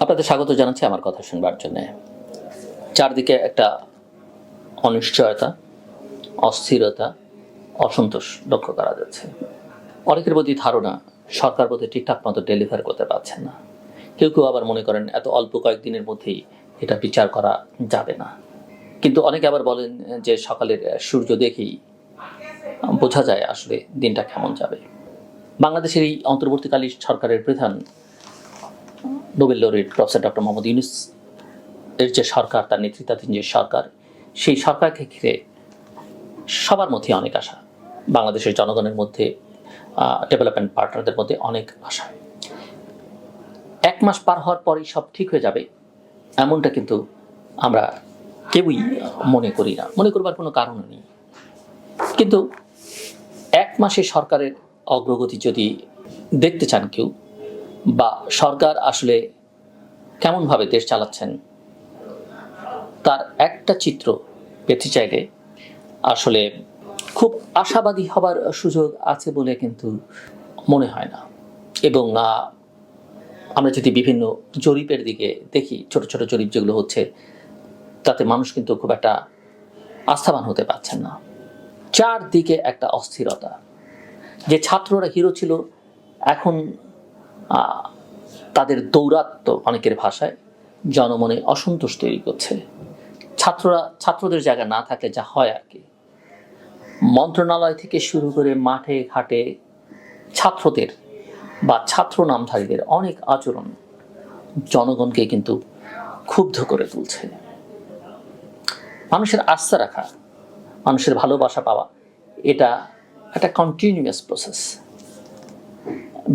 আপনাদের স্বাগত জানাচ্ছি আমার কথা শুনবার জন্য। চারদিকে একটা অনিশ্চয়তা, অস্থিরতা, অসন্তোষ লক্ষ্য করা যাচ্ছে। অনেকের প্রতি ধারণা সরকার বোধহয় ঠিকঠাক মতো ডেলিভার করতে পারছেন না। কেউ কেউ আবার মনে করেন এত অল্প কয়েকদিনের মধ্যেই এটা বিচার করা যাবে না। কিন্তু অনেকে আবার বলেন যে সকালের সূর্য দেখেই বোঝা যায় আসলে দিনটা কেমন যাবে। বাংলাদেশের এই অন্তর্বর্তীকালীন সরকারের প্রধান Nobel laureate professor doctor Mohammad Yunus এর যে সরকার, তার নেতৃত্বাধীন যে সরকার, সেই সরকারকে ঘিরে সবার মধ্যে অনেক আশা। বাংলাদেশের জনগণের মধ্যে, ডেভেলপমেন্ট পার্টনারদের মধ্যে অনেক আশা। 1 মাস পার হওয়ার পরেই সব ঠিক হয়ে যাবে এমনটা কিন্তু আমরা কেউই মনে করি না, মনে করবার কোনো কারণ নেই। কিন্তু 1 মাসে সরকারের অগ্রগতি যদি দেখতে চান কেউ, বা সরকার আসলে কেমনভাবে দেশ চালাচ্ছেন তার একটা চিত্র পেতে চাইলে আসলে খুব আশাবাদী হবার সুযোগ আছে বলে কিন্তু মনে হয় না। এবং আমরা যদি বিভিন্ন জরিপের দিকে দেখি, ছোট ছোট জরিপ যেগুলো হচ্ছে, তাতে মানুষ কিন্তু খুব একটা আস্থাবান হতে পারছেন না। চারদিকে একটা অস্থিরতা। যে ছাত্ররা হিরো ছিল, এখন তাদের দৌরাত্ম্য অনেকের ভাষায় জনমনে অসন্তোষ তৈরি করছে। ছাত্রদের জায়গা না থাকলে যা হয় আর কি, মন্ত্রণালয় থেকে শুরু করে মাঠে ঘাটে ছাত্রদের বা ছাত্র নামধারীদের অনেক আচরণ জনগণকে কিন্তু ক্ষুব্ধ করে তুলছে। মানুষের আস্থা রাখা, মানুষের ভালোবাসা পাওয়া, এটা একটা কন্টিনিউয়াস প্রসেস।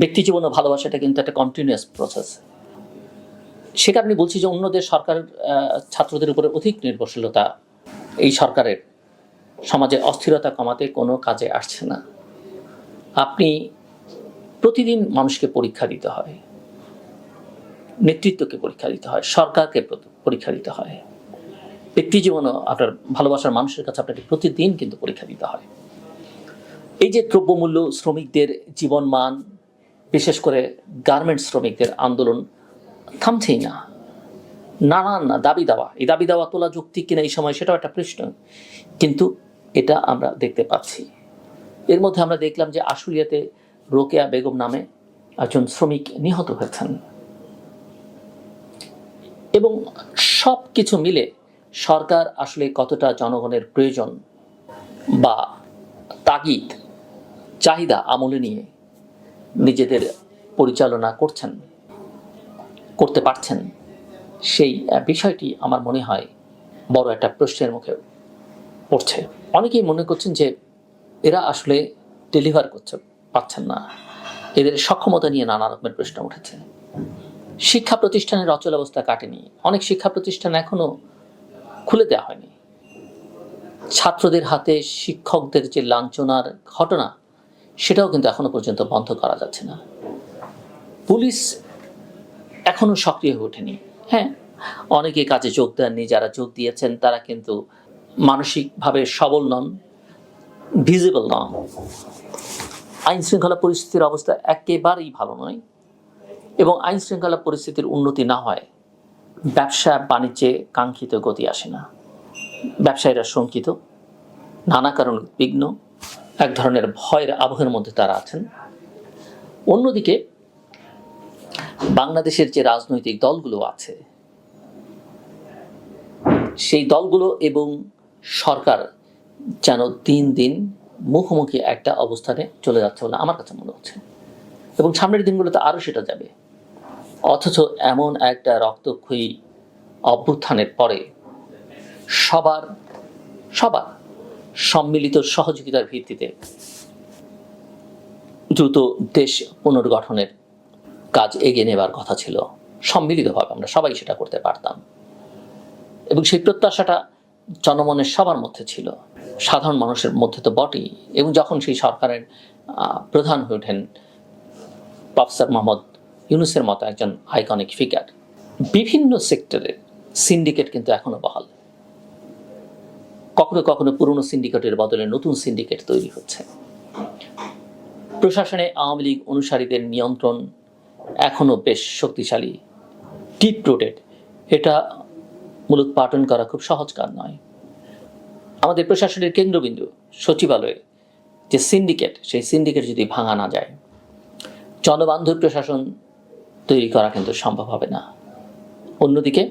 ব্যক্তি জীবনে ভালোবাসাটা কিন্তু একটা কন্টিনিউয়াস প্রসেস। সে কারণে বলছি যে অন্যদের সরকার ছাত্রদের উপরে অধিক নির্ভরশীলতা এই সরকারের সমাজে অস্থিরতা কমাতে কোনো কাজে আসছে না। আপনি প্রতিদিন মানুষকে পরীক্ষা দিতে হয়, নেতৃত্বকে পরীক্ষা দিতে হয়, সরকারকে পরীক্ষা দিতে হয়। ব্যক্তি জীবনও আপনার ভালোবাসার মানুষের কাছে আপনাকে প্রতিদিন কিন্তু পরীক্ষা দিতে হয়। এই যে দ্রব্যমূল্য, শ্রমিকদের জীবনমান, বিশেষ করে গার্মেন্টস শ্রমিকদের আন্দোলন থামছেই না। নানান দাবি দাওয়া, এই দাবি দাওয়া তোলা যৌক্তিক কিনা এই সময় সেটাও একটা প্রশ্ন, কিন্তু এটা আমরা দেখতে পাচ্ছি। এর মধ্যে আমরা দেখলাম যে আশুলিয়াতে রোকেয়া বেগম নামে একজন শ্রমিক নিহত হয়েছেন। এবং সব কিছু মিলে সরকার আসলে কতটা জনগণের প্রয়োজন বা তাগিদ, চাহিদা আমলে নিয়ে নিজেদের পরিচালনা করতে পারছেন, সেই বিষয়টি আমার মনে হয় বড় একটা প্রশ্নের মুখে পড়ছে। অনেকেই মনে করছেন যে এরা আসলে ডেলিভার পাচ্ছেন না, এদের সক্ষমতা নিয়ে নানা রকমের প্রশ্ন উঠেছে। শিক্ষা প্রতিষ্ঠানের অচল অবস্থা কাটেনি, অনেক শিক্ষা প্রতিষ্ঠান এখনো খুলে দেওয়া হয়নি। ছাত্রদের হাতে শিক্ষকদের যে লাঞ্ছনার ঘটনা, সেটাও কিন্তু এখনো পর্যন্ত বন্ধ করা যাচ্ছে না। পুলিশ এখনো সক্রিয় হয়ে ওঠেনি। হ্যাঁ, অনেকে কাজে যোগ দেননি, যারা যোগ দিয়েছেন তারা কিন্তু মানসিকভাবে সবল নন, ভিজিবল নন। আইন শৃঙ্খলা পরিস্থিতির অবস্থা একেবারেই ভালো নয়, এবং আইন শৃঙ্খলা পরিস্থিতির উন্নতি না হয় ব্যবসা বাণিজ্যে কাঙ্ক্ষিত গতি আসে না। ব্যবসায়ীরা শঙ্কিত, নানা কারণ উদ্বিগ্ন, এক ধরনের ভয়ের আবহের মধ্যে তারা আছেন। অন্যদিকে বাংলাদেশের যে রাজনৈতিক দলগুলো আছে, সেই দলগুলো এবং সরকার যেন দিন দিন মুখোমুখি একটা অবস্থানে চলে যাচ্ছে বলে আমার কাছে মনে হচ্ছে, এবং সামনের দিনগুলোতে আরও সেটা যাবে। অথচ এমন একটা রক্তক্ষয়ী অভ্যুত্থানের পরে সবার সম্মিলিত সহযোগিতার ভিত্তিতে দ্রুত দেশ পুনর্গঠনের কাজ এগিয়ে নেবার কথা ছিল। সম্মিলিতভাবে আমরা সবাই সেটা করতে পারতাম, এবং সেই প্রত্যাশাটা জনমনের সবার মধ্যে ছিল, সাধারণ মানুষের মধ্যে তো বটেই। এবং যখন সেই সরকারের প্রধান হয়ে ওঠেন প্রফেসর মোহাম্মদ ইউনূসের মতো একজন আইকনিক ফিগার, বিভিন্ন সেক্টরের সিন্ডিকেট কিন্তু এখনো বহাল। কখনো কখনো পুরনো সিন্ডিকেটের বদলে নতুন সিন্ডিকেট তৈরি হচ্ছে। প্রশাসনে আওয়ামী লীগ অনুসারীদের নিয়ন্ত্রণ এখনো বেশ শক্তিশালী, ডিপ রুটেড, এটা মূলোৎপাটন করা খুব সহজ কাজ নয়। আমাদের প্রশাসনের কেন্দ্রবিন্দু সচিবালয়ে যে সিন্ডিকেট, সেই সিন্ডিকেট যদি ভাঙা না যায়, জনবান্ধব প্রশাসন তৈরি করা কিন্তু সম্ভব হবে না। অন্যদিকে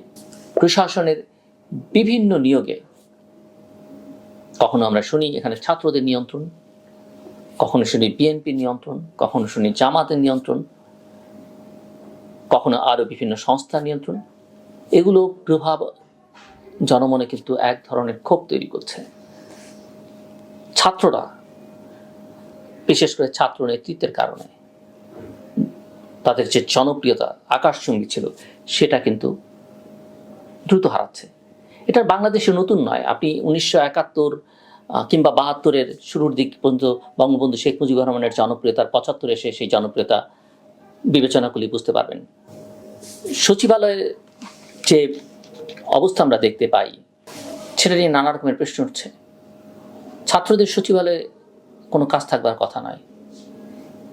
প্রশাসনের বিভিন্ন নিয়োগে কখনো আমরা শুনি এখানে ছাত্রদের নিয়ন্ত্রণ, কখনো শুনি বিএনপির নিয়ন্ত্রণ, কখনো শুনি জামাতের নিয়ন্ত্রণ, কখনো আরও বিভিন্ন সংস্থার নিয়ন্ত্রণ। এগুলো প্রভাব জনমনে কিন্তু এক ধরনের ক্ষোভ তৈরি করছে। ছাত্ররা, বিশেষ করে ছাত্র নেতৃত্বের কারণে তাদের যে জনপ্রিয়তা আকাশচুম্বী ছিল, সেটা কিন্তু দ্রুত হারাচ্ছে। এটা বাংলাদেশে নতুন নয়। আপনি 1971 কিংবা 72-এর শুরুর দিক পর্যন্ত বঙ্গবন্ধু শেখ মুজিবুর রহমানের জনপ্রিয়তার 75 এসে সেই জনপ্রিয়তা বিবেচনা করলে বুঝতে পারবেন। সচিবালয়ের যে অবস্থা আমরা দেখতে পাই, সেটা নিয়ে নানা রকমের প্রশ্ন উঠছে। ছাত্রদের সচিবালয়ে কোনো কাজ থাকবার কথা নয়।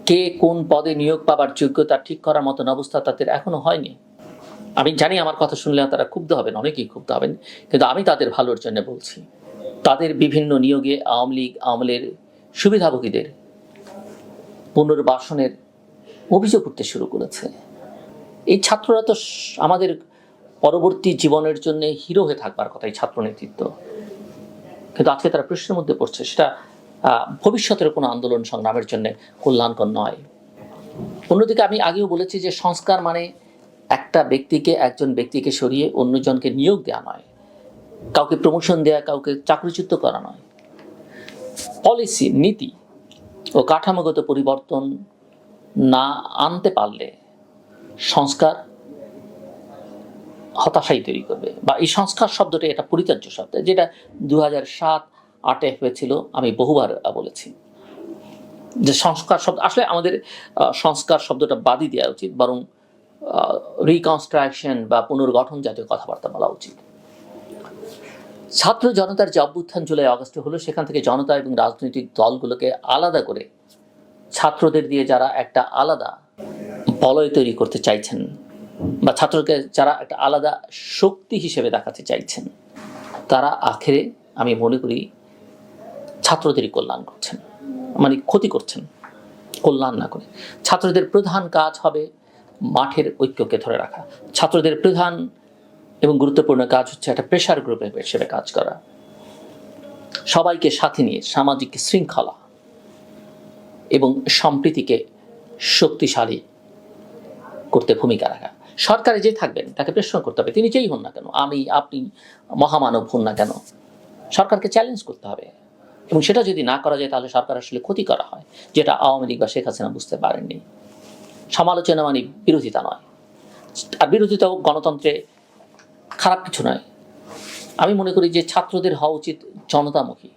কে কোন পদে নিয়োগ পাবার যোগ্যতা ঠিক করার মতন অবস্থা তাদের এখনো হয়নি। আমি জানি আমার কথা শুনলে তারা ক্ষুব্ধ হবেন, অনেকেই ক্ষুব্ধ হবেন, কিন্তু আমি তাদের ভালোর জন্য বলছি। তাদের বিভিন্ন নিয়োগে আওয়ামী লীগ আমলের সুবিধাভোগীদের পুনর্বাসনের অভিযোগ উঠতে শুরু করেছে। এই ছাত্ররা তো আমাদের পরবর্তী জীবনের জন্য হিরো হয়ে থাকবার কথা, এই ছাত্র নেতৃত্ব, কিন্তু আজকে তারা প্রশ্নের মধ্যে পড়ছে। সেটা ভবিষ্যতের কোনো আন্দোলন সংগ্রামের জন্য কল্যাণকর নয়। অন্যদিকে আমি আগেও বলেছি যে সংস্কার মানে একজন ব্যক্তিকে সরিয়ে অন্যজনকে নিয়োগ দেওয়া নয়, কাউকে প্রমোশন দেওয়া, কাউকে চাকরিচ্যুত করা নয়। পলিসি, নীতি ও কাঠামোগত পরিবর্তন না আনতে পারলে সংস্কার হতাশাই তৈরি করবে। বা এই সংস্কার শব্দটা এটা পরিত্যাজ্য শব্দ, যেটা 2007-08 হয়েছিল। আমি বহুবার বলেছি যে সংস্কার শব্দ আসলে আমাদের সংস্কার শব্দটা বাদই দেওয়া উচিত, বরং রিকনস্ট্রাকশন বা পুনর্গঠন জাতীয় কথাবার্তা বলা উচিত। ছাত্র জনতার যে অভ্যুত্থান জুলাই আগস্টে হলো, সেখান থেকে জনতা এবং রাজনৈতিক দলগুলোকে আলাদা করে ছাত্রদের দিয়ে যারা একটা আলাদা বলয় তৈরি করতে চাইছেন, বা ছাত্রকে যারা একটা আলাদা শক্তি হিসেবে দেখাতে চাইছেন, তারা আখেরে আমি মনে করি ছাত্রদেরই কল্যাণ করছেন, মানে ক্ষতি করছেন, কল্যাণ না করে। ছাত্রদের প্রধান কাজ হবে মাঠের ঐক্যকে ধরে রাখা। ছাত্রদের প্রধান এবং গুরুত্বপূর্ণ কাজ হচ্ছে একটা প্রেশার গ্রুপ হিসেবে কাজ করা, সবাইকে সাথে নিয়ে সামাজিক শৃঙ্খলা এবং সম্প্রীতিকে শক্তিশালী করতে ভূমিকা রাখা। সরকারে যে থাকবেন তাকে প্রশ্ন করতে হবে, তিনি যেই হন না কেন, আমি আপনি মহামানব হন না কেন, সরকারকে চ্যালেঞ্জ করতে হবে। এবং সেটা যদি না করা যায়, তাহলে সরকার আসলে ক্ষতি করা হয়, যেটা আওয়ামী লীগ বা শেখ হাসিনা বুঝতে পারেননি। সমালোচনা মানে বিরোধিতা নয়, আর বিরোধিতাও গণতন্ত্রে খারাপ কিছু নয়। আমি মনে করি যে ছাত্রদের হওয়া উচিত জনতামুখী,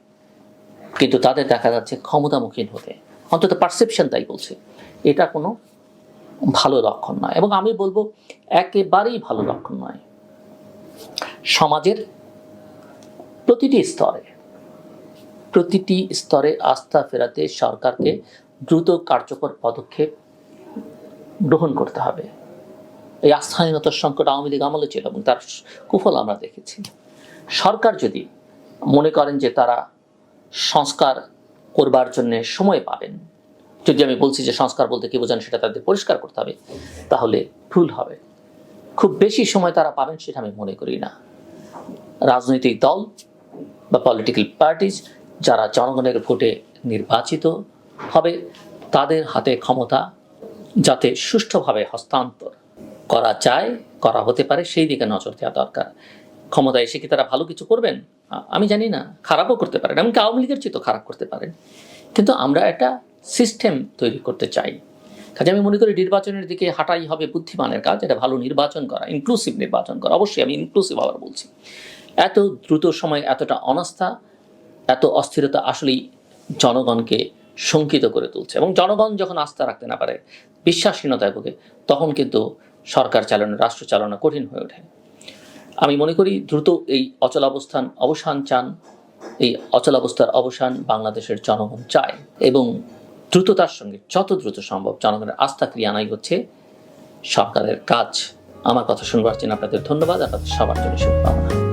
কিন্তু তাদের দেখা যাচ্ছে ক্ষমতামুখী হতে, অন্তত পারসেপশন তাই বলছে। এটা কোনো ভালো লক্ষণ নয়, এবং আমি বলবো একেবারেই ভালো লক্ষণ নয়। সমাজের প্রতিটি স্তরে আস্থা ফেরাতে সরকারকে দ্রুত কার্যকর পদক্ষেপ গ্রহণ করতে হবে। এই আস্থাহীনতার সংকট আওয়ামী লীগ আমলে ছিল এবং তার কুফল আমরা দেখেছি। সরকার যদি মনে করেন যে তারা সংস্কার করবার জন্য সময় পাবেন, যদি আমি বলছি যে সংস্কার বলতে কি বোঝান সেটা তাদের পরিষ্কার করতে হবে, তাহলে ভুল হবে। খুব বেশি সময় তারা পাবেন সেটা আমি মনে করি না। রাজনৈতিক দল বা পলিটিক্যাল পার্টিজ যারা জনগণের ভোটে নির্বাচিত হবে, তাদের হাতে ক্ষমতা যাতে সুষ্ঠুভাবে হস্তান্তর করা যায়, করা হতে পারে, সেই দিকে নজর দেওয়া দরকার। ক্ষমতা এসে কি তারা ভালো কিছু করবেন? আমি জানি না, খারাপও করতে পারেন, এমনকি আওয়ামী লীগের চেয়ে তো খারাপ করতে পারেন। কিন্তু আমরা একটা সিস্টেম তৈরি করতে চাই। কাজে আমি মনে করি নির্বাচনের দিকে হাঁটাই হবে বুদ্ধিমানের কাজ। এটা ভালো নির্বাচন করা, ইনক্লুসিভ নির্বাচন করা। অবশ্যই আমি ইনক্লুসিভ আবার বলছি। এত দ্রুত সময় এতটা অনাস্থা, এত অস্থিরতা আসলেই জনগণকে শঙ্কিত করে তুলছে, এবং জনগণ যখন আস্থা রাখতে না পারে, বিশ্বাসহীনতায় ভোগে, তখন কিন্তু সরকার চালানো, রাষ্ট্র চালানো কঠিন হয়ে ওঠে। আমি মনে করি দ্রুত এই অচলাবস্থার অবসান চান, এই অচলাবস্থার অবসান বাংলাদেশের জনগণ চায়, এবং দ্রুততার সঙ্গে যত দ্রুত সম্ভব জনগণের আস্থা ফিরিয়ে আনাই হচ্ছে সরকারের কাজ। আমার কথা শুনবার জন্য আপনাদের ধন্যবাদ, আপনাদের সবার জন্য শুভকামনা।